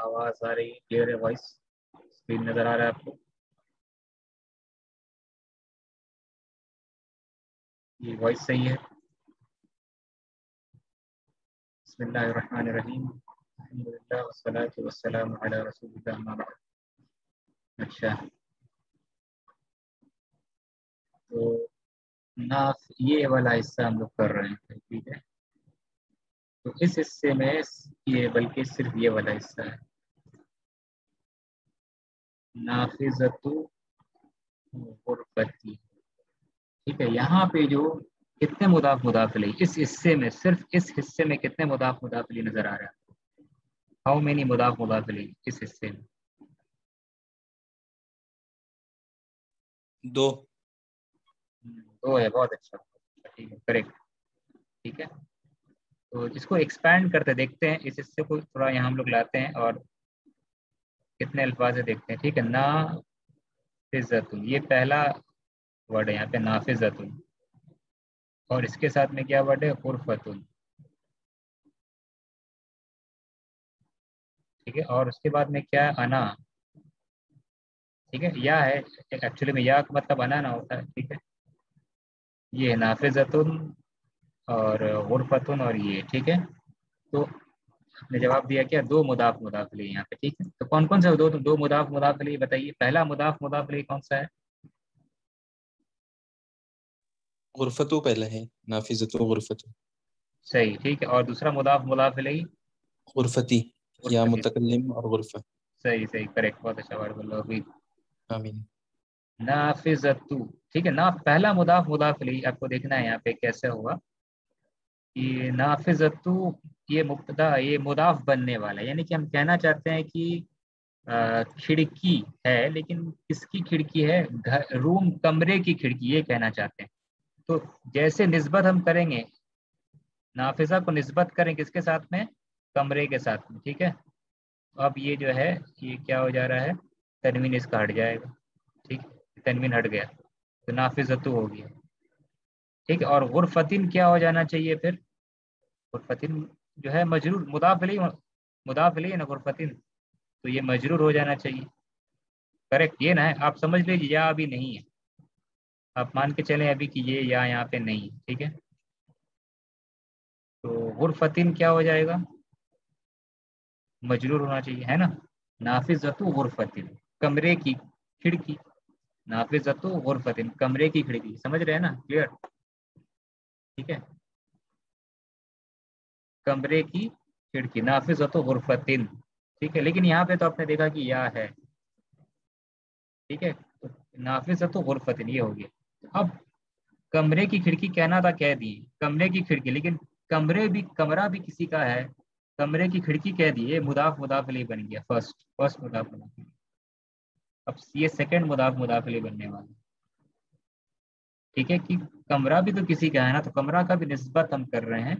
آواز آ رہی ہے؟ کلیئر ہے وائس؟ اسکرین نظر آ رہا ہے آپ کو؟ یہ وائس صحیح ہے؟ بسم اللہ الرحمن الرحیم، الحمدللہ والصلاة والسلام علی رسول اللہ، اما بعد۔ اچھا، تو یہ والا حصہ ہم لوگ کر رہے ہیں، ٹھیک ہے؟ تو اس حصے میں یہ بلکہ صرف یہ والا حصہ ہے، نافذۃ غرفتی، ٹھیک ہے؟ یہاں پہ جو کتنے مضاف مضاف الیہ اس حصے میں، صرف اس حصے میں کتنے مضاف مضاف الیہ نظر آ رہا ہے؟ ہاؤ مینی مضاف مضاف الیہ اس حصے میں؟ 2 دو ہے، بہت اچھا، ٹھیک ہے، کریکٹ، ٹھیک ہے؟ تو اس کو ایکسپینڈ کرتے دیکھتے ہیں، اس حصے کو تھوڑا یہاں ہم لوگ لاتے ہیں اور کتنے الفاظ دیکھتے ہیں، ٹھیک ہے؟ نافذۃ، یہ پہلا ورڈ ہے یہاں پہ، نافذۃ، اور اس کے ساتھ میں کیا ورڈ ہے؟ غرفۃ، ٹھیک ہے؟ اور اس کے بعد میں کیا ہے؟ انا، ٹھیک ہے؟ یا ہے ایکچولی میں، یا کا مطلب انا نہ ہوتا ہے، ٹھیک ہے؟ یہ ہے نافذۃ اور غرفۃ اور یہ، ٹھیک ہے؟ تو آپ نے جواب دیا کیا؟ دو مضاف مضاف الیہ یہاں پہ، ٹھیک ہے؟ تو کون کون سے دو مضاف مضاف الیہ بتائیے؟ پہلا مضاف مضاف الیہ کون سا ہے؟ غرفتو پہلا ہے، نافذۃ غرفتو، صحیح، ٹھیک ہے؟ اور دوسرا مضاف مضاف الیہ؟ غرفتی، یا غرفتی، متکلم اور غرفہ۔ صحیح صحیح، کریکٹ، بہت اچھا، بارک اللہ فیک۔ آمین۔ نافذۃ، ٹھیک ہے؟ پہلا مضاف مضاف الیہ آپ کو دیکھنا ہے یہاں پہ کیسے ہوا کہ نافذۃ یہ مبتدا، یہ مضاف بننے والا ہے، یعنی کہ ہم کہنا چاہتے ہیں کہ کھڑکی ہے، لیکن کس کی کھڑکی ہے؟ روم، کمرے کی کھڑکی، یہ کہنا چاہتے ہیں۔ تو جیسے نسبت ہم کریں گے، نافذہ کو نسبت کریں کس کے ساتھ میں؟ کمرے کے ساتھ میں، ٹھیک ہے؟ اب یہ جو ہے یہ کیا ہو جا رہا ہے؟ تنوین اس کا ہٹ جائے گا، ٹھیک؟ تنوین ہٹ گیا تو نافذۃ ہو گیا، ٹھیک ہے؟ اور غرفتن کیا ہو جانا چاہیے پھر؟ غرفتن جو ہے مجرور، مضاف الیہ نا غرفتن، تو یہ مجرور ہو جانا چاہیے، کریکٹ؟ یہ نہ ہے، آپ سمجھ لیجیے یا ابھی نہیں ہے، آپ مان کے چلیں ابھی کہ یہ یا یہاں پہ نہیں ہے، ٹھیک ہے؟ تو غرفتن کیا ہو جائے گا؟ مجرور ہونا چاہیے، ہے نا؟ نافذۃ غرفتن، کمرے کی کھڑکی، نافذۃ غرفتن، کمرے کی کھڑکی، سمجھ رہے ہیں نا؟ کلیئر، ٹھیک ہے؟ کمرے کی کھڑکی، نافذۃ غرفتن، ٹھیک ہے؟ لیکن یہاں پہ تو آپ نے دیکھا کہ یا ہے، ٹھیک ہے؟ نافذۃ غرفتن یہ ہو گیا۔ اب کمرے کی کھڑکی کہنا تھا، کہہ دی کمرے کی کھڑکی، لیکن کمرہ بھی کسی کا ہے، کمرے کی کھڑکی کہہ دی، یہ مضاف مضاف الیہ بن گیا، فرسٹ مضاف مضاف الیہ۔ اب یہ سیکنڈ مضاف مضاف الیہ بننے والا، ٹھیک ہے؟ کہ کمرہ بھی تو کسی کا ہے نا، تو کمرہ کا بھی نسبت ہم کر رہے ہیں،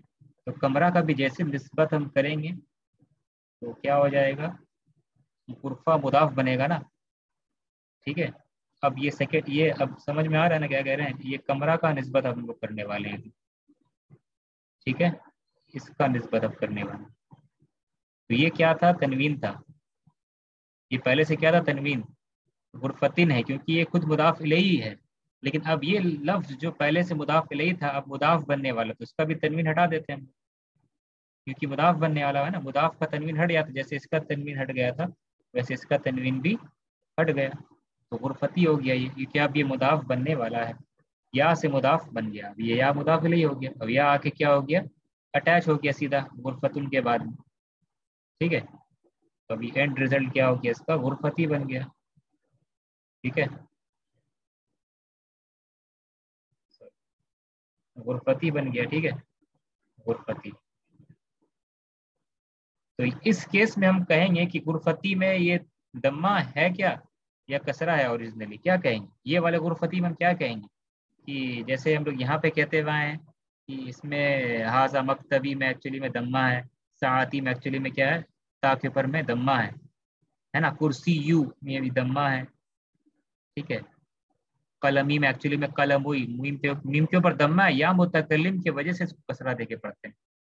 تو کمرہ کا بھی جیسے نسبت ہم کریں گے تو کیا ہو جائے گا؟ غرفہ مضاف بنے گا نا، ٹھیک ہے؟ اب یہ سیکنڈ، یہ اب سمجھ میں آ رہا ہے نا کیا کہہ رہے ہیں؟ یہ کمرہ کا نسبت ہم لوگ کرنے والے ہیں، ٹھیک ہے؟ اس کا نسبت اب کرنے والے ہیں۔ تو یہ کیا تھا؟ تنوین تھا، یہ پہلے سے کیا تھا؟ تنوین، غرفتن ہے کیونکہ یہ خود مضاف الیہ ہے، لیکن اب یہ لفظ جو پہلے سے مضاف الیہ تھا اب مضاف بننے والا، تو اس کا بھی تنوین ہٹا دیتے ہیں ہم، کیونکہ مضاف بننے والا ہے نا، مضاف کا تنوین ہٹ گیا تھا، جیسے اس کا تنوین ہٹ گیا تھا ویسے اس کا تنوین بھی ہٹ گیا، تو غرفتی ہو گیا یہ، کیونکہ اب یہ مضاف بننے والا ہے، یا سے مضاف بن گیا، اب یہ یا مضاف الیہ ہو گیا، اب یا آ کے کیا ہو گیا؟ اٹیچ ہو گیا سیدھا غرفتن کے بعد میں، ٹھیک ہے؟ تو ابھی اینڈ ریزلٹ کیا ہو گیا اس کا؟ غرفتی بن گیا، ٹھیک ہے؟ غرفتی بن گیا، ٹھیک ہے؟ غرفتی، تو اس کیس میں ہم کہیں گے کہ غرفتی میں یہ دمہ ہے کیا یا کسرہ ہے؟ اوریجنلی کیا کہیں گے یہ والے غرفتی میں؟ ہم کیا کہیں گے کہ جیسے ہم لوگ یہاں پہ کہتے ہوئے ہیں کہ اس میں ہاذا مکتبی میں ایکچولی میں دمہ ہے، ساعتی میں ایکچولی میں کیا ہے؟ تاکہ پر میں دمہ ہے نا؟ کرسی یو میں بھی دمہ ہے، ٹھیک ہے؟ قلمی میں ایکچولی میں قلم ہوئی، میم کے اوپر دمہ ہے، یا متکلم کی وجہ سے کسرہ دے کے پڑھتے ہیں،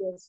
Yes,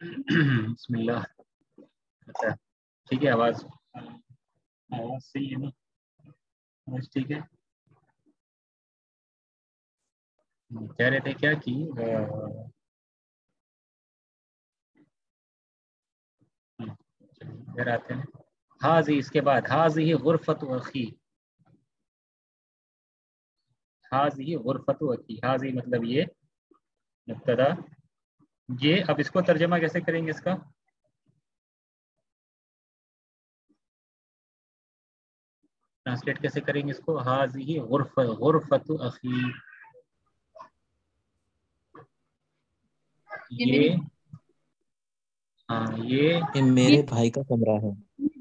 بسم اللہ. اچھا ٹھیک ہے, آواز صحیح ہے نا, آواز ٹھیک ہے. کہہ رہے تھے کیا کہ ادھر آتے ہیں. حاضی, اس کے بعد حاضی غرفت اخی. حاضی غرفت اخی, حاضی مطلب یہ مبتدا. یہ اب اس کو ترجمہ کیسے کریں گے, اس کا ٹرانسلیٹ کیسے کریں گے اس کو؟ حاضی غرفت اخی, یہ ہاں یہ میرے بھائی کا کمرہ ہے.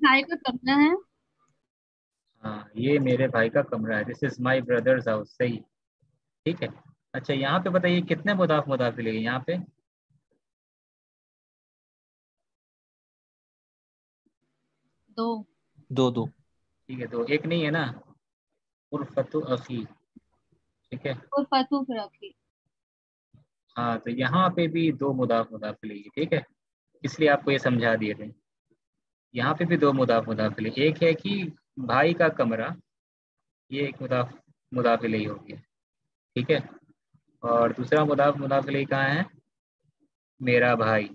بھائی کا کمرہ ہے. ہاں یہ میرے بھائی کا کمرہ ہے. دس از مائی بردرز ہاؤس. صحیح, ٹھیک ہے. اچھا یہاں پہ بتائیے کتنے مضاف مضاف لے گے یہاں پہ؟ دو. ٹھیک ہے, دو, ایک نہیں ہے نا. غرفت اخی, ٹھیک ہے. اور فتو پہ رکھی. ہاں تو یہاں پہ بھی دو مضاف مضاف لے گی, ٹھیک ہے. اس لیے آپ کو یہ سمجھا دیے تھے. یہاں پہ بھی دو مضاف مضاف لے, ایک ہے کہ بھائی کا کمرہ, یہ ایک مضاف الیہ ہو گیا, ٹھیک ہے. اور دوسرا مضاف الیہ کہاں ہے؟ میرا بھائی.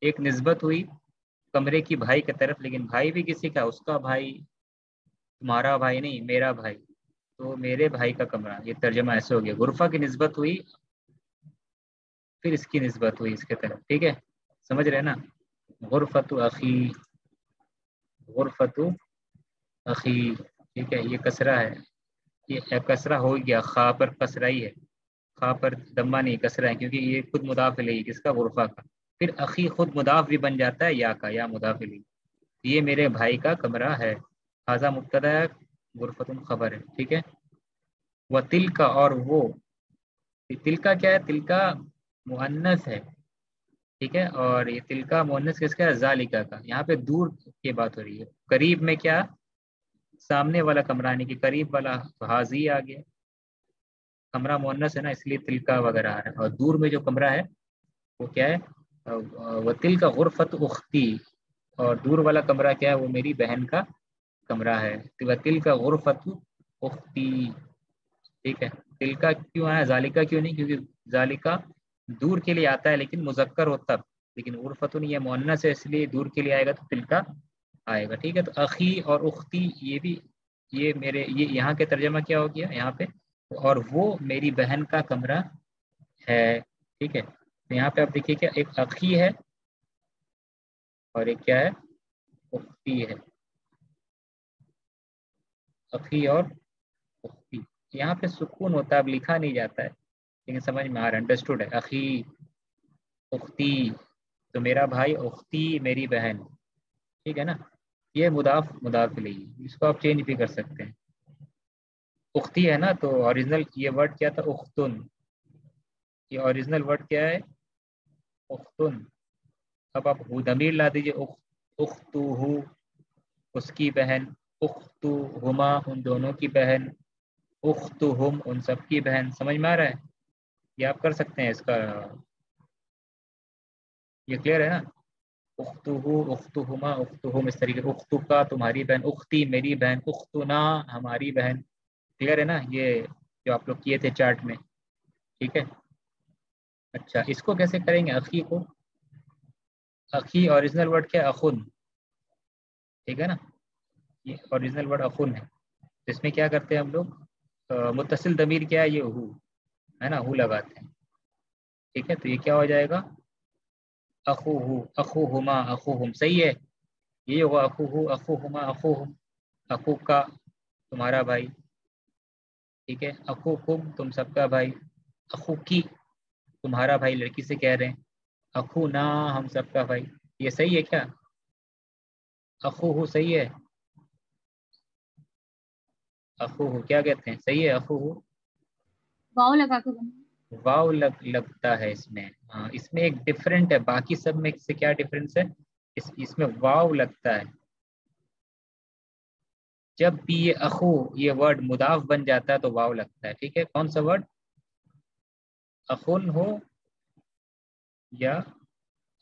ایک نسبت ہوئی کمرے کی بھائی کی طرف, لیکن بھائی بھی کسی کا, اس کا بھائی, تمہارا بھائی نہیں, میرا بھائی. تو میرے بھائی کا کمرہ, یہ ترجمہ ایسے ہو گیا. غرفہ کی نسبت ہوئی, پھر اس کی نسبت ہوئی اس کے طرف, ٹھیک ہے. سمجھ رہے نا؟ غرفت اخی, غرفت اخی, ٹھیک ہے. یہ کسرہ ہے, یہ کسرہ ہو گیا, خا پر کسرہ ہی ہے, خا پر دمہ نہیں, کسرہ ہے, کیونکہ یہ خود مضاف الیہ کس کا؟ غرفہ کا. پھر اخی خود مضاف بھی بن جاتا ہے یا کا, یا مضاف الیہ. یہ میرے بھائی کا کمرہ ہے. ھذا مبتدا ہے, غرفت خبر ہے, ٹھیک ہے. وہ تل کا, اور وہ تل کا کیا ہے؟ تل کا مؤنث ہے, ٹھیک ہے. اور یہ تل کا مؤنث کس کا ہے؟ ذالکا کا. یہاں پہ دور کی بات ہو رہی ہے. قریب میں کیا؟ سامنے والا کمرہ, یعنی کہ قریب والا. حاضی آ گیا, کمرہ مؤنث ہے نا, اس لیے تل کا وغیرہ آ رہا ہے. اور دور میں جو کمرہ ہے وہ کیا ہے؟ وہ تل کا غرفت اختی. اور دور والا کمرہ کیا ہے؟ وہ میری بہن کا کمرہ ہے. تل کا غرفت اختی, ٹھیک ہے. تل کا کیوں آیا, ذالکا کیوں نہیں؟ کیونکہ ذالکا دور کے لیے آتا ہے لیکن مذکر ہو تب, لیکن غرفتن یہ مؤنث ہے, اس لیے دور کے لیے آئے گا تو تل کا آئے گا, ٹھیک ہے. تو اخی اور اختی, یہ بھی, یہ میرے, یہ یہاں کے ترجمہ کیا ہو گیا یہاں پہ؟ اور وہ میری بہن کا کمرہ ہے, ٹھیک ہے. تو یہاں پہ آپ دیکھیے کیا, ایک اخی ہے اور ایک کیا ہے؟ اختی ہے. اخی اور اختی, یہاں پہ سکون ہوتا ہے, اب لکھا نہیں جاتا ہے لیکن سمجھ میں آ رہا ہے, انڈرسٹوڈ ہے. اخی اختی تو میرا بھائی, اختی میری بہن, ٹھیک ہے نا. یہ مضاف الیہ, اس کو آپ چینج بھی کر سکتے ہیں. اختی ہے نا, تو اوریجنل یہ ورڈ کیا تھا؟ اختن. یہ اوریجنل ورڈ کیا ہے؟ اختن. اب آپ ضمیر لا دیجیے, اختہ اس کی بہن, اختہما ان دونوں کی بہن, اختہم ان سب کی بہن. سمجھ میں آ رہا ہے؟ یہ آپ کر سکتے ہیں, اس کا یہ کلیئر ہے نا؟ اختہ, اختہما, اختہم, اس طریقے. اختکا تمہاری بہن, اختی میری بہن, اختنا ہماری بہن. کلیئر ہے نا یہ جو آپ لوگ کیے تھے چارٹ میں, ٹھیک ہے. اچھا اس کو کیسے کریں گے اخی کو؟ اخی اوریجنل ورڈ کیا؟ اخن, ٹھیک ہے نا. یہ اوریجنل ورڈ اخن ہے. اس میں کیا کرتے ہیں ہم لوگ؟ متصل ضمیر کیا ہے؟ یہ ہو ہے نا, ہو لگاتے ہیں, ٹھیک ہے. تو یہ کیا ہو جائے گا؟ اخوہ, اخوہما, اخوہم. صحیح ہے, یہ ہوگا اخوہ, اخوہما, اخوہم. اخو کا تمہارا بھائی, ٹھیک ہے. اخوکم تم سب کا بھائی. اخو کی تمہارا بھائی, لڑکی سے کہہ رہے ہیں. اخونا ہم سب کا بھائی. یہ صحیح ہے کیا؟ اخوہ صحیح ہے, اخوہ کیا کہتے ہیں؟ صحیح ہے اخوہ. واؤ لگا کے بنا. واو لگتا ہے اس میں, ہاں اس میں ایک ڈفرینٹ ہے, باقی سب میں سے کیا ڈفرینس ہے؟ اس میں واو لگتا ہے. جب بھی یہ اخو یہ ورڈ مضاف بن جاتا ہے تو واو لگتا ہے, ٹھیک ہے. کون سا ورڈ؟ اخن ہو یا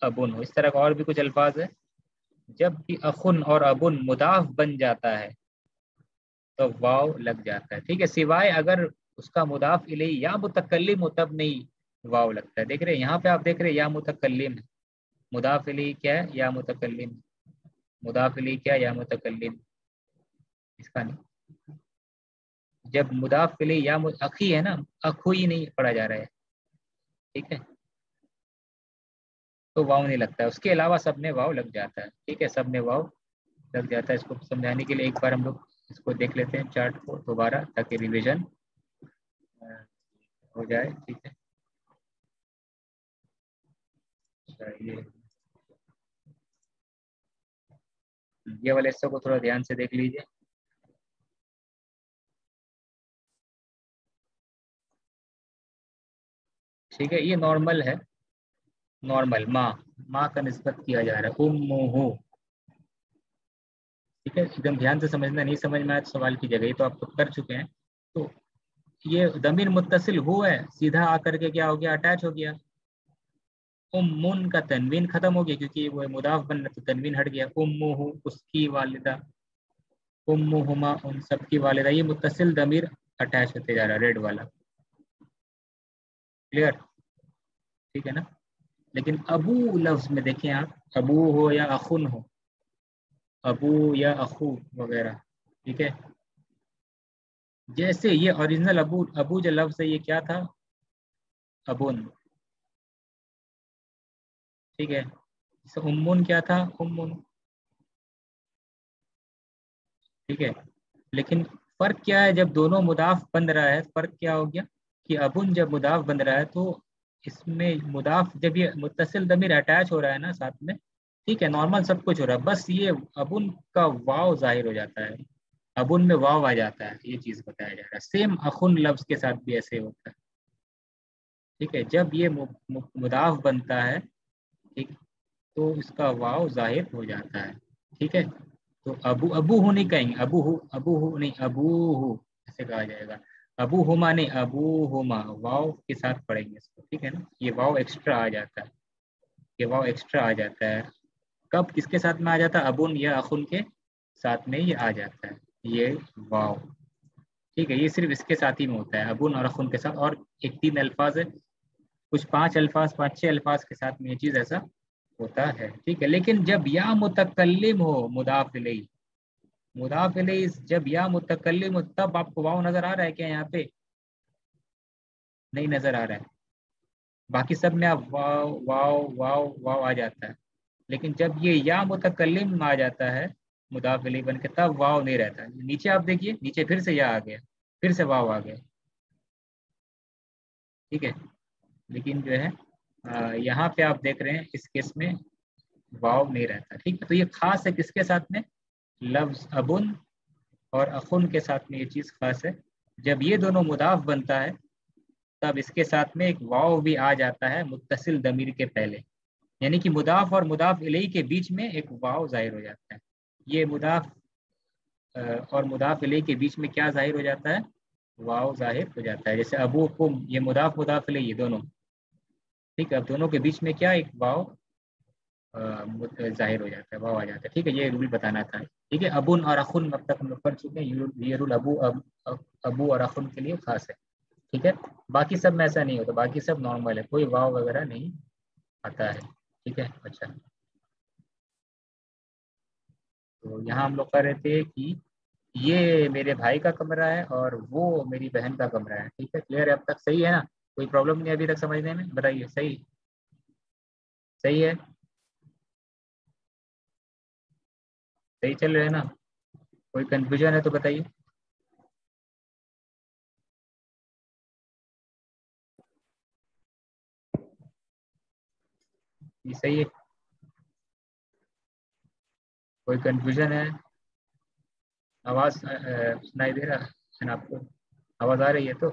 ابن ہو. اس طرح کا اور بھی کچھ الفاظ ہے. جب بھی اخن اور ابن مضاف بن جاتا ہے تو واو لگ جاتا ہے. ٹھیک ہے, سوائے اگر اس کا مضاف الیہ یا متکلم ہو تب نہیں واو لگتا ہے. دیکھ رہے ہیں یہاں پہ, آپ دیکھ رہے ہیں یا متکلم ہے, مضاف الیہ کیا ہے, یا متکلم. مضاف الیہ کیا, یا متکلم. اس کا نہیں, جب مضاف الیہ یا اخی ہے نا, اخو ہی نہیں پڑھا جا رہا ہے. ٹھیک ہے, تو واو نہیں لگتا ہے. اس کے علاوہ سب میں واو لگ جاتا ہے. ٹھیک ہے, سب میں واو لگ جاتا ہے. اس کو سمجھانے کے لیے ایک بار ہم لوگ اس کو دیکھ لیتے ہیں چارٹ کو دوبارہ, تاکہ ریویژن ہو جائے. ٹھیک ہے, یہ والے حصوں کو تھوڑا دھیان سے دیکھ لیجیے. ٹھیک ہے, یہ نارمل ہے, نارمل ماں کا نسبت کیا جا رہا ہے, امہ. ٹھیک ہے, ایک دم دھیان سے سمجھنا, نہیں سمجھ میں آیا تو سوال کی جگہ, یہ تو آپ کر چکے ہیں. تو یہ ضمیر متصل ہو ہے, سیدھا آ کر کے کیا ہو گیا, اٹیچ ہو گیا. امن کا تنوین ختم ہو گیا کیونکہ وہ مضاف بن رہا, تو تنوین ہٹ گیا. امہ اس کی والدہ, امہما ان سب کی والدہ. یہ متصل ضمیر اٹیچ ہوتے جا رہا ہے, ریڈ والا. کلیئر؟ ٹھیک ہے نا. لیکن ابو لفظ میں دیکھیں آپ, ابو ہو یا اخن ہو, ابو یا اخو وغیرہ, ٹھیک ہے, جیسے یہ اوریجنل ابو جو لفظ ہے یہ کیا تھا, ابون. ٹھیک ہے, امون کیا تھا, امون. ٹھیک ہے, لیکن فرق کیا ہے جب دونوں مضاف بن رہا ہے, فرق کیا ہو گیا کہ ابن جب مضاف بن رہا ہے تو اس میں مضاف, جب یہ متصل ضمیر اٹیچ ہو رہا ہے نا ساتھ میں, ٹھیک ہے, نارمل سب کچھ ہو رہا ہے, بس یہ ابن کا واو ظاہر ہو جاتا ہے, ابن میں واو آ جاتا ہے. یہ چیز بتایا جا رہا ہے. سیم اخن لفظ کے ساتھ بھی ایسے ہوتا ہے. ٹھیک ہے, جب یہ مضاف بنتا ہے, ٹھیک, تو اس کا واو ظاہر ہو جاتا ہے. ٹھیک ہے, تو ابو ہو نہیں کہیں گے, ابو ہو نہیں, ابو ہو ایسے کہا جائے گا. ابو ہوما نہیں, ابو ہوما, واو کے ساتھ پڑھیں گے اس کو. ٹھیک ہے نا, یہ واو ایکسٹرا آ جاتا ہے, یہ واو ایکسٹرا آ جاتا ہے. کب کس کے ساتھ میں آ جاتا ہے, ابن یا اخن کے ساتھ میں یہ آ جاتا ہے, یہ واو. ٹھیک ہے, یہ صرف اس کے ساتھ ہی میں ہوتا ہے, ابن اور اخن کے ساتھ. اور ایک 3 الفاظ ہے, کچھ 5 الفاظ, 5-6 الفاظ کے ساتھ میں یہ چیز ایسا ہوتا ہے. ٹھیک ہے, لیکن جب یا متکلم ہو, مضاف الیہ, مضاف الیہ جب یا متکلم ہو, تب آپ کو واو نظر آ رہا ہے کیا یہاں پہ, نہیں نظر آ رہا ہے. باقی سب میں آپ واو واو واو واو آ جاتا ہے, لیکن جب یہ یا متکلم آ جاتا ہے مضاف الیہ بن کے, تب واو نہیں رہتا. نیچے آپ دیکھیے, نیچے پھر سے یا آ گیا, پھر سے واو آ گیا. ٹھیک ہے, لیکن جو ہے یہاں پہ آپ دیکھ رہے ہیں اس کیس میں واو نہیں رہتا. ٹھیک ہے, تو یہ خاص ہے کس کے ساتھ میں, لفظ ابن اور اخن کے ساتھ میں یہ چیز خاص ہے. جب یہ دونوں مضاف بنتا ہے تب اس کے ساتھ میں ایک واو بھی آ جاتا ہے متصل ضمیر کے پہلے, یعنی کہ مضاف اور مضاف الیہ کے بیچ میں ایک واو ظاہر ہو جاتا ہے. یہ مضاف اور مضاف الیہ کے بیچ میں کیا ظاہر ہو جاتا ہے, واو ظاہر ہو جاتا ہے. جیسے ابو کو, یہ مضاف الیہ یہ دونوں, ٹھیک ہے, اب دونوں کے بیچ میں کیا ایک واو ظاہر ہو جاتا ہے, واو آ جاتا ہے. ٹھیک ہے, یہ رول بتانا تھا. ٹھیک ہے, ابن اور اخن اب تک ہم لوگ پڑھ چکے ہیں, یہ رول ابو اور اخن کے لیے خاص ہے. ٹھیک ہے, باقی سب میں ایسا نہیں ہوتا, باقی سب نارمل ہے, کوئی واو وغیرہ نہیں آتا ہے. ٹھیک ہے, اچھا, تو یہاں ہم لوگ کہہ رہے تھے کہ یہ میرے بھائی کا کمرہ ہے اور وہ میری بہن کا کمرہ ہے. ٹھیک ہے, کلیئر ہے اب تک, صحیح ہے نا, کوئی پرابلم نہیں ابھی تک سمجھنے میں, بتائیے. صحیح, صحیح ہے, صحیح چل رہے ہیں نا, کوئی کنفیوژن ہے تو بتائیے. یہ صحیح ہے, کوئی کنفیوژن ہے, آواز سنائی دے رہا ہے نا آپ کو, آواز آ رہی ہے تو,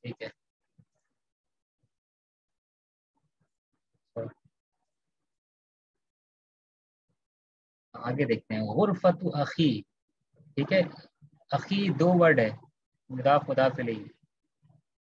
ٹھیک ہے. آگے دیکھتے ہیں, غرفت اخی. ٹھیک ہے, اخی 2 ورڈ ہے, مضاف الیہ.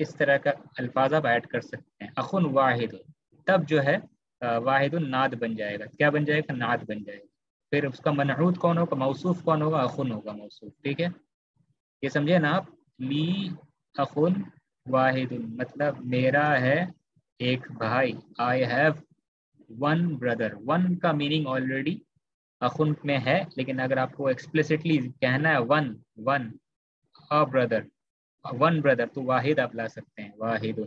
اس طرح کا الفاظ آپ ایڈ کر سکتے ہیں. اخن واحد، تب جو ہے واحد نعت بن جائے گا. کیا بن جائے گا؟ نعت بن جائے گا. پھر اس کا منعوت کون ہوگا؟ موصوف کون ہوگا؟ اخن ہوگا موصوف. ٹھیک ہے، یہ سمجھے نا آپ. لی اخن واحد مطلب میرا ہے ایک بھائی. I have one brother. One کا میننگ آلریڈی اخن میں ہے، لیکن اگر آپ کو ایکسپلیسٹلی کہنا ہے one one brother, one brother, تو واحد آپ لا سکتے ہیں، واحد.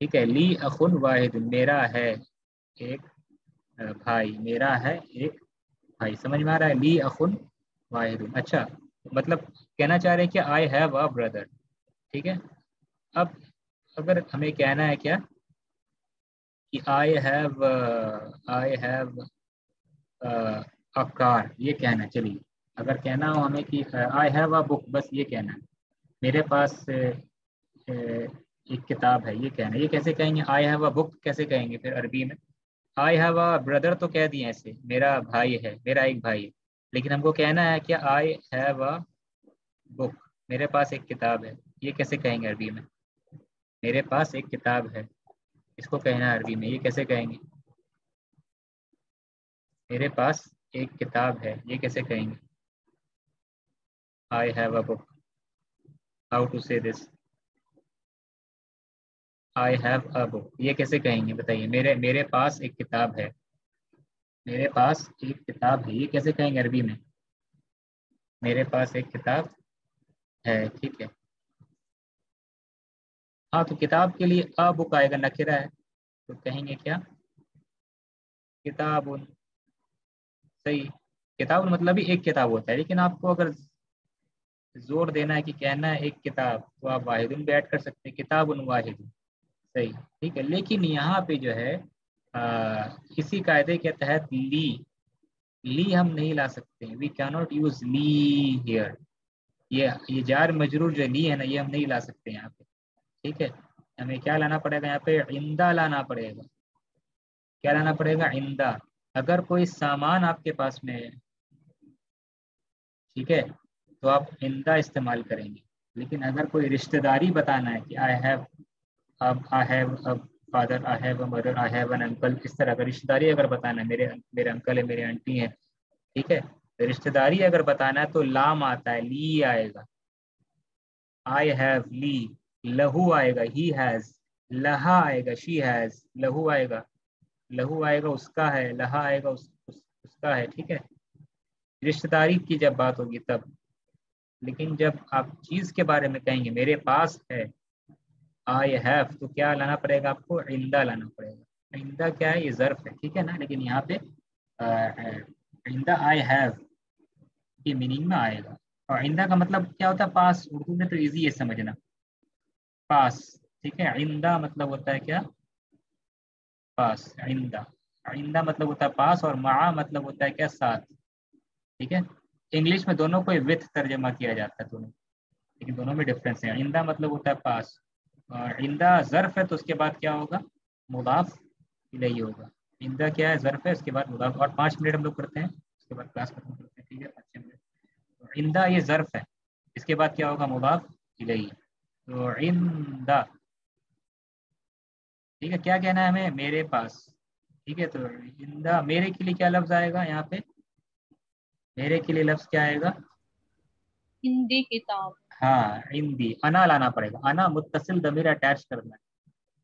ٹھیک ہے، لی اخن واحد، میرا ہے ایک بھائی، میرا ہے ایک بھائی. سمجھ میں آ رہا ہے؟ لی اخن واحد. اچھا، مطلب کہنا چاہ رہے ہیں کہ آئی ہیو اے بردر. ٹھیک ہے، اب اگر ہمیں کہنا ہے کیا کہ آئی ہیو اے کار، یہ کہنا ہے. چلیے اگر کہنا ہو ہمیں کہ آئی ہیو اے بک، بس یہ کہنا ہے میرے پاس ایک کتاب ہے، یہ کہنا ہے. یہ کیسے کہیں گے؟ آئی ہیو اے بک کیسے کہیں گے پھر عربی میں؟ آئی ہیو اے بردر تو کہہ دیے ایسے، میرا بھائی ہے، میرا ایک بھائی ہے. لیکن ہم کو کہنا ہے کہ آئی ہیو اے بک، میرے پاس ایک کتاب ہے. یہ کیسے کہیں گے عربی میں؟ میرے پاس ایک کتاب ہے، اس کو کہنا ہے عربی میں، یہ کیسے کہیں گے؟ میرے پاس ایک کتاب ہے، یہ کیسے کہیں گے؟ I have a book. How to say this? I have a book. یہ کیسے کہیں گے بتائیے؟ میرے پاس ایک کتاب ہے، میرے پاس ایک کتاب ہے، یہ کیسے کہیں گے عربی میں؟ میرے پاس ایک کتاب ہے. ٹھیک ہے، ہاں تو کتاب کے لیے a book آئے گا، نکرہ ہے، تو کہیں گے کیا؟ کتاب. صحیح، کتاب مطلب ہی ایک کتاب ہوتا ہے. لیکن آپ کو اگر زور دینا ہے کہ کہنا ہے ایک کتاب، تو آپ واحد بھی ایڈ کر سکتے ہیں، کتاب واحد. صحیح، ٹھیک ہے. لیکن یہاں پہ جو ہے کسی قاعدے کے تحت لی ہم نہیں لا سکتے. وی کی ناٹ یوز لی ہیئر. یہ جار مجرور جو لی ہے نا، یہ ہم نہیں لا سکتے یہاں پہ. ٹھیک ہے، ہمیں کیا لانا پڑے گا یہاں پہ؟ عندہ لانا پڑے گا. کیا لانا پڑے گا؟ عندہ. اگر کوئی سامان آپ کے پاس میں ہے، ٹھیک ہے، تو آپ عندہ استعمال کریں گے. لیکن اگر کوئی رشتہ داری بتانا ہے کہ I have father, I have a mother, I have an uncle, اس طرح کا رشتہ داری اگر بتانا ہے، میرے انکل ہے، میرے آنٹی ہیں، ٹھیک ہے، رشتہ داری اگر بتانا ہے تو لام آتا ہے، لی آئے گا. آئی ہیو لی. لہو آئے گا، ہی ہیز. لہا آئے گا، شی ہیز. لہو آئے گا، اس کا ہے. لہا آئے گا، اس کا ہے. ٹھیک ہے، رشتہ داری کی جب بات ہوگی تب. لیکن جب آپ چیز کے بارے میں کہیں گے میرے پاس ہے آئی ہیو، تو کیا لانا پڑے گا آپ کو؟ عندہ لانا پڑے گا. عندہ کیا ہے؟ یہ ظرف ہے، ٹھیک ہے نا. لیکن یہاں پہ عندہ آئی ہیو کی میننگ میں آئے گا. اور عندہ کا مطلب کیا ہوتا ہے؟ پاس. اردو میں تو ایزی ہے سمجھنا، پاس. ٹھیک ہے، عندہ مطلب ہوتا ہے کیا؟ پاس. عندہ مطلب ہوتا ہے پاس، اور مع مطلب ہوتا ہے کیا؟ ساتھ. ٹھیک ہے، انگلش میں دونوں کو وتھ ترجمہ کیا جاتا ہے دونوں، لیکن دونوں میں ڈفرینس ہے. عندہ مطلب ہوتا ہے پاس، اور عندہ ظرف ہے تو اس کے بعد کیا ہوگا؟ مضاف الیہ ہوگا. عندہ کیا ہے؟ ظرف ہے، اس کے بعد مضاف. اور 5 منٹ ہم لوگ کرتے ہیں، اس کے بعد کلاس ختم کرتے ہیں. ٹھیک ہے، 5 منٹ. عندہ یہ ظرف ہے، اس کے بعد کیا ہوگا؟ مضاف الیہ. تو عندہ. ٹھیک ہے، کیا کہنا ہے ہمیں؟ میرے پاس. ٹھیک ہے، تو عندہ میرے کے لیے کیا لفظ آئے گا یہاں پہ؟ میرے کے لیے لفظ کیا آئے گا؟ ہندی کتاب. ہاں، عندی. انا لانا پڑے گا. انا متصل ضمیر اٹیچ کرنا ہے.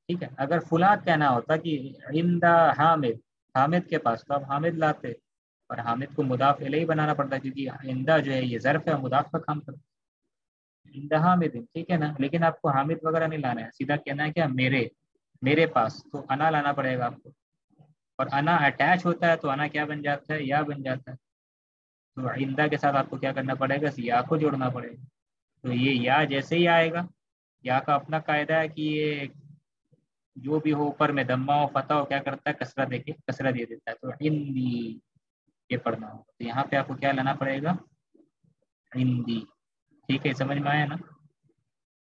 ٹھیک ہے، اگر فلاں کہنا ہوتا کہ عندہ حامد، حامد کے پاس، تو آپ حامد لاتے، اور حامد کو مضاف الیہ بنانا پڑتا کیونکہ عندہ جو ہے یہ ظرف ہے، مضاف کا کام کرتا ہے. عندہ حامد، ٹھیک ہے نا. لیکن آپ کو حامد وغیرہ نہیں لانا ہے، سیدھا کہنا ہے کیا؟ میرے پاس. تو انا لانا پڑے گا آپ کو، اور انا اٹیچ ہوتا ہے تو انا کیا بن جاتا ہے؟ یا بن جاتا ہے. تو عندہ کے ساتھ آپ کو کیا کرنا پڑے گا؟ یا کو جوڑنا پڑے گا. تو یہ یا جیسے ہی آئے گا، یا کا اپنا قاعدہ ہے کہ یہ جو بھی ہو اوپر میں دمہ ہو فتح ہو، کیا کرتا ہے؟ کسرہ دے کے کسرہ دے دیتا ہے. تو عندی یہ پڑھنا ہوگا. تو یہاں پہ آپ کو کیا لانا پڑے گا؟ عندی. ٹھیک ہے، سمجھ میں آیا نا؟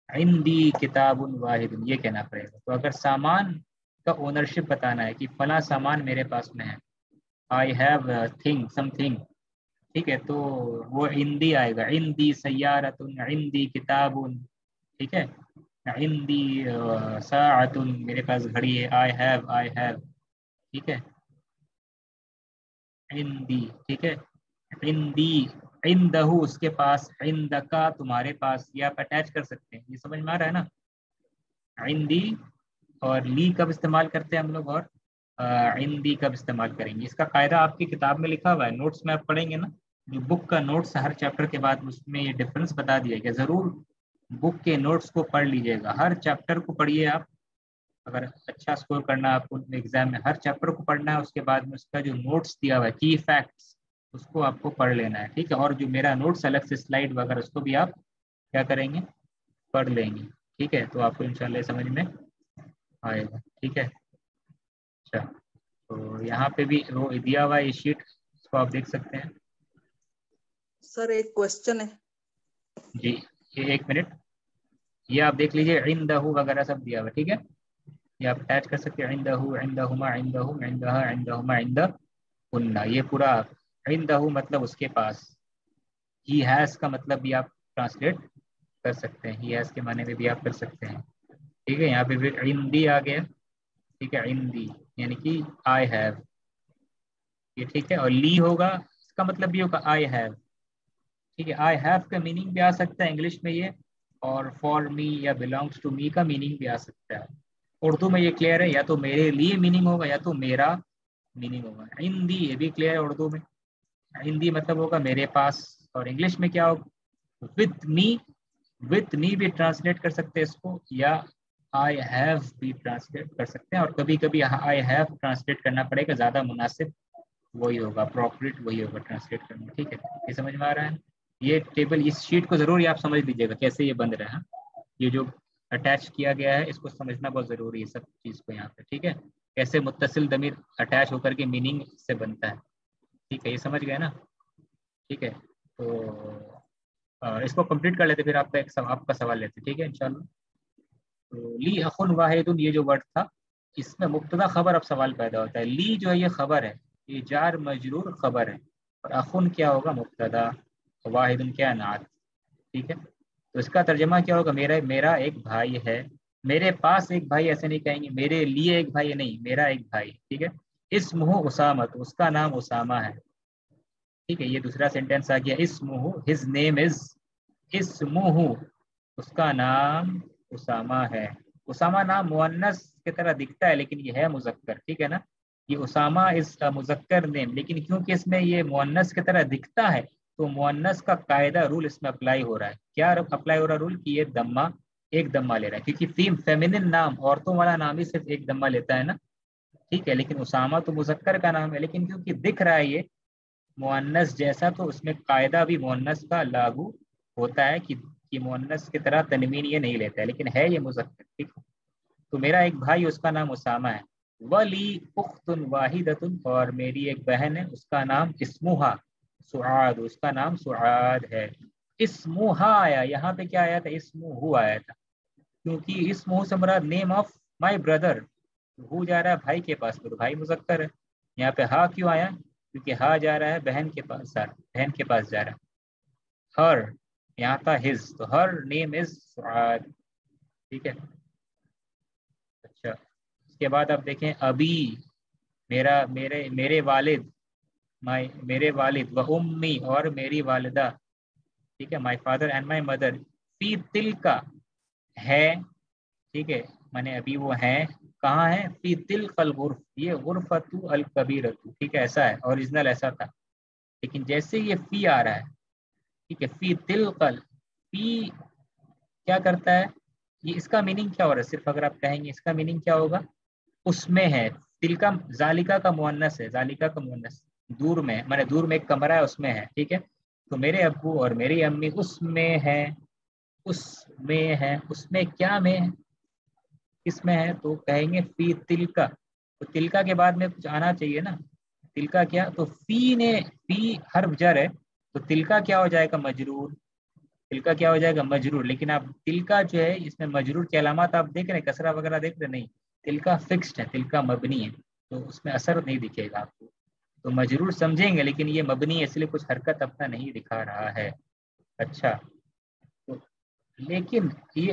عندی کتاب واحد، یہ کہنا پڑے گا. تو اگر سامان کا اونرشپ بتانا ہے کہ فلاں سامان میرے پاس میں ہے، I have thing some thing, ٹھیک ہے، تو وہ عندی آئے گا. عندی سیارۃ، عندی کتاب. ٹھیک ہے، عندی ساعۃ، میرے پاس گھڑی ہے. I have. ٹھیک ہے. عندی. ٹھیک ہے. عندی. عندہ اس کے پاس. عندکا تمہارے پاس. یہ آپ اٹیچ کر سکتے ہیں. یہ سمجھ میں آ رہا ہے نا. عندی اور لی کب استعمال کرتے ہیں ہم لوگ، اور عندی کب استعمال کریں گے. اس کا قاعدہ آپ کی کتاب میں لکھا ہوا ہے، نوٹس میں آپ پڑھیں گے نا. جو بک کا نوٹس ہر چیپٹر کے بعد اس میں یہ ڈفرنس بتا دیا گیا. ضرور بک کے نوٹس کو پڑھ لیجیے گا. ہر چیپٹر کو پڑھیے آپ. اگر اچھا اسکور کرنا ہے آپ کو ایگزام میں، ہر چیپٹر کو پڑھنا ہے. اس کے بعد میں اس کا جو نوٹس دیا ہوا ہے کی فیکٹس، اس کو آپ کو پڑھ لینا ہے. ٹھیک ہے. اور جو میرا نوٹس الگ سے سلائڈ وغیرہ اس کو بھی آپ کیا کریں گے، پڑھ لیں گے. ٹھیک ہے. تو آپ کو انشاءاللہ سمجھ میں آئے گا. ٹھیک ہے. اچھا، تو یہاں پہ بھی وہ دیا ہوا یہ شیٹ، اس کو آپ دیکھ سکتے ہیں. سر ایک کوشچن ہے. جی یہ ایک منٹ، یہ آپ دیکھ لیجیے. عندہ وغیرہ سب دیا ہوا. ٹھیک ہے. یہ آپ اٹیچ کر سکتے ہیں. عندہ، عندہما، عندہم، عندہا، عندہما، عندہن. یہ پورا عندہ مطلب اس کے پاس. ہی ہیز کا مطلب بھی آپ ٹرانسلیٹ کر سکتے ہیں. ہی ہیز کے معنی میں بھی آپ کر سکتے ہیں. ٹھیک ہے. یہاں پہ پھر عندی آ گیا. ٹھیک ہے. عندی یعنی کہ آئی ہیو. یہ ٹھیک ہے. اور لی ہوگا، اس کا مطلب بھی ہوگا آئی ہیو. ٹھیک ہے. آئی ہیو کا میننگ بھی آ سکتا ہے انگلش میں یہ، اور فار می یا بلانگس ٹو می کا میننگ بھی آ سکتا ہے. اردو میں یہ کلیئر ہے، یا تو میرے لیے میننگ ہوگا یا تو میرا میننگ ہوگا. عندی یہ بھی کلیئر ہے اردو میں. عندی مطلب ہوگا میرے پاس. اور انگلش میں کیا ہوگا، وتھ می. وتھ می بھی ٹرانسلیٹ کر سکتے ہیں اس کو، یا آئی ہیو بھی ٹرانسلیٹ کر سکتے ہیں. اور کبھی کبھی آئی ہیو ٹرانسلیٹ کرنا پڑے گا، زیادہ مناسب وہی ہوگا، اپروپریٹ وہی ہوگا ٹرانسلیٹ کرنا. ٹھیک ہے. یہ سمجھ میں آ رہا ہے. یہ ٹیبل، اس شیٹ کو ضرور آپ سمجھ لیجیے گا کیسے یہ بن رہا ہے. یہ جو اٹیچ کیا گیا ہے اس کو سمجھنا بہت ضروری ہے سب چیز کو یہاں پہ. ٹھیک ہے. کیسے متصل ضمیر اٹیچ ہو کر کے میننگ سے بنتا ہے. ٹھیک ہے. یہ سمجھ گئے نا. ٹھیک ہے. تو اس کو کمپلیٹ کر لیتے، پھر آپ کا سوال لیتے. ٹھیک ہے انشاءاللہ. تو لی اخن واحد، یہ جو ورڈ تھا اس میں مبتدا خبر اب سوال پیدا ہوتا ہے. لی جو ہے یہ خبر ہے، یہ جار مجرور خبر ہے. اور اخن کیا ہوگا، مبتدا. واحد کیا نعت. ٹھیک ہے. تو اس کا ترجمہ کیا ہوگا، میرا ایک بھائی ہے. میرے پاس ایک بھائی ایسے نہیں کہیں گے، میرے لیے ایک بھائی نہیں، میرا ایک بھائی. ٹھیک ہے. اسمہ اسامہ، اس کا نام اسامہ ہے. ٹھیک ہے. یہ دوسرا سینٹینس آ گیا. اسمہ، ہز نیم از. اسمہ، اس کا نام اسامہ ہے. اسامہ نام مؤنث کی طرح دکھتا ہے لیکن یہ ہے مذکر. ٹھیک ہے نا. یہ اسامہ اس کا مذکر نیم، لیکن کیونکہ اس میں یہ مؤنث کی طرح دکھتا ہے تو مؤنث کا قاعدہ رول اس میں اپلائی ہو رہا ہے. کیا اپلائی ہو رہا ہے رول، کہ یہ دمہ ایک دمہ لے رہا ہے، کیونکہ فیمینن نام، عورتوں والا نام ہی صرف ایک دمہ لیتا ہے نا. ٹھیک ہے. لیکن اسامہ تو مذکر کا نام ہے، لیکن کیونکہ دکھ رہا ہے یہ مؤنث جیسا تو اس میں قاعدہ بھی مؤنث کا لاگو ہوتا ہے کہ مؤنث کی طرح تنوین یہ نہیں لیتا ہے، لیکن ہے یہ مذکر. ٹھیک ہے. تو میرا ایک بھائی، اس کا نام اسامہ ہے. ولی اخت واحدۃ، اور میری ایک بہن ہے، اس کا نام اسمہا سعاد، اس کا نام سعاد ہے. اسمہا آیا، یہاں پہ کیا آیا تھا، اسمہ آیا تھا، کیونکہ اسمہ سے مراد نیم آف مائی بردر. ہو جا رہا ہے بھائی کے پاس، تو بھائی مذکر ہے. یہاں پہ ہا کیوں آیا، کیونکہ ہا جا رہا ہے بہن کے پاس، بہن کے پاس جا رہا ہے. ہر، یہاں تھا ہز، تو ہر نیم از سعاد. ٹھیک ہے. اچھا، اس کے بعد آپ دیکھیں ابھی، میرے والد، میرے والد، و امی، اور میری والدہ. ٹھیک ہے. My father and my mother. فی تل کا ہے. ٹھیک ہے. مانے ابھی وہ ہیں کہاں ہے، فی تلک الغرف، یہ غرفۃ الکبیرۃ. ٹھیک ہے. ایسا ہے، اوریجنل ایسا تھا، لیکن جیسے یہ فی آ رہا ہے، ٹھیک ہے، فی تلک، فی کیا کرتا ہے، یہ اس کا میننگ کیا ہو رہا ہے. صرف اگر آپ کہیں گے اس کا میننگ کیا ہوگا، اس میں ہے. تلکا ذالکا کا مؤنث ہے، ذالکا کا مؤنث. دور میں، مانے دور میں ایک کمرہ ہے، اس میں ہے. ٹھیک ہے. تو میرے ابو اور میری امی اس میں ہے، اس میں ہے، اس میں کیا میں ہے، کس میں ہے، تو کہیں گے فی تلکا. تو تلکا کے بعد میں کچھ آنا چاہیے نا. تلکا کیا، تو فی حرف جر ہے، تو تلکا کیا ہو جائے گا، مجرور. تلکا کیا ہو جائے گا، مجرور. لیکن آپ تلکا جو ہے اس میں مجرور کی علامات آپ دیکھ رہے ہیں، کسرہ وغیرہ دیکھ رہے نہیں. تلکا فکسڈ ہے، تلکا مبنی ہے، تو اس میں اثر نہیں دکھے گا آپ کو. تو مجرور سمجھیں گے، لیکن یہ مبنی ہے، اس لیے کچھ حرکت اپنا نہیں دکھا رہا ہے. اچھا، لیکن یہ